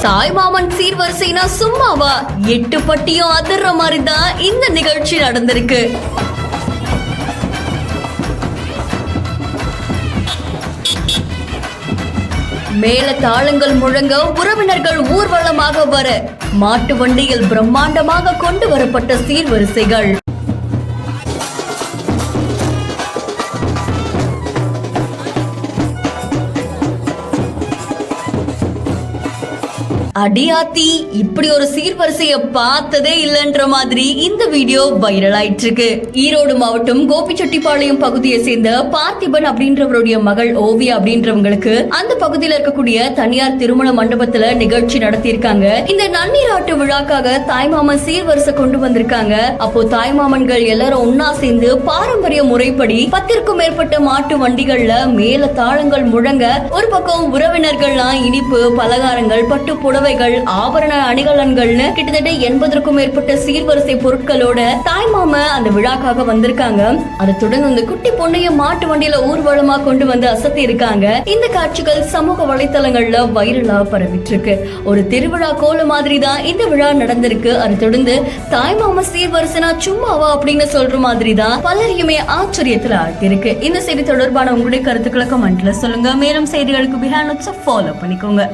தாய்மாமன் சீர்வரிசைனா சும்மாவா? 8 பட்டியும் அதிர்ற மாதிரி தான் இந்த நிகழ்ச்சி நடந்திருக்கு. மேல தாளங்கள் முழங்க உறவினர்கள் ஊர்வலமாக வர மாட்டு வண்டியில் பிரம்மாண்டமாக கொண்டு வரப்பட்ட சீர்வரிசைகள். அடியாத்தி, இப்படி ஒரு சீர்வரிசைய பார்த்ததே இல்லைன்ற மாதிரி இந்த வீடியோ வைரல் ஆயிட்டு இருக்கு. ஈரோடு மாவட்டம் கோபிச்செட்டிப்பாளையம் பகுதியை சேர்ந்த பார்த்திபன் அப்படின்றவருடைய மகள் ஓவியா அப்படின்றவங்களுக்கு அந்த பகுதியில இருக்கக்கூடிய தனியார் திருமண மண்டபத்துல நிகழ்ச்சி நடத்தி இருக்காங்க. இந்த நன்னீராட்டு விழாக்காக தாய்மாமன் சீர்வரிசை கொண்டு வந்திருக்காங்க. அப்போ தாய்மாமன்கள் எல்லாரும் ஒன்னா சேர்ந்து பாரம்பரிய முறைப்படி 10க்கும் மேற்பட்ட மாட்டு வண்டிகள்ல மேல தாளங்கள் முழங்க, ஒரு பக்கம் உறவினர்கள்லாம் இனிப்பு பலகாரங்கள் பட்டு புடவை ஆபரண அணிகலன்கள்னு கிட்டத்தட்ட 80க்கும் மேற்பட்ட சீர்வரிசை பொருட்களோட தாய்மாம அந்த விழாக்காக வந்திருக்காங்க. அதை தொடர்ந்து இந்த குட்டி பொண்ணைய மாட்டு வண்டியில ஊர்வலமா கொண்டு வந்து அசத்தி இருக்காங்க. இந்த காட்சிகள் சமூக வலைத்தளங்கள்ல வைரலா பரவிட்டு இருக்கு. ஒரு திருவிழா கோல மாதிரி தான் இந்த விழா நடந்திருக்கு. அதை தொடர்ந்து தாய்மாம சீர்வரிசைனா சும்மாவா அப்படின்னு சொல்ற மாதிரி தான் பலரையுமே ஆச்சரியத்துல ஆழ்த்திருக்கு. இந்த செய்தி தொடர்பான உங்களுடைய கருத்துக்களை கமெண்ட்ல சொல்லுங்க. மேலும் செய்திகளுக்கு பிஹாண்ட் ஃபாலோ பண்ணிக்கோங்க.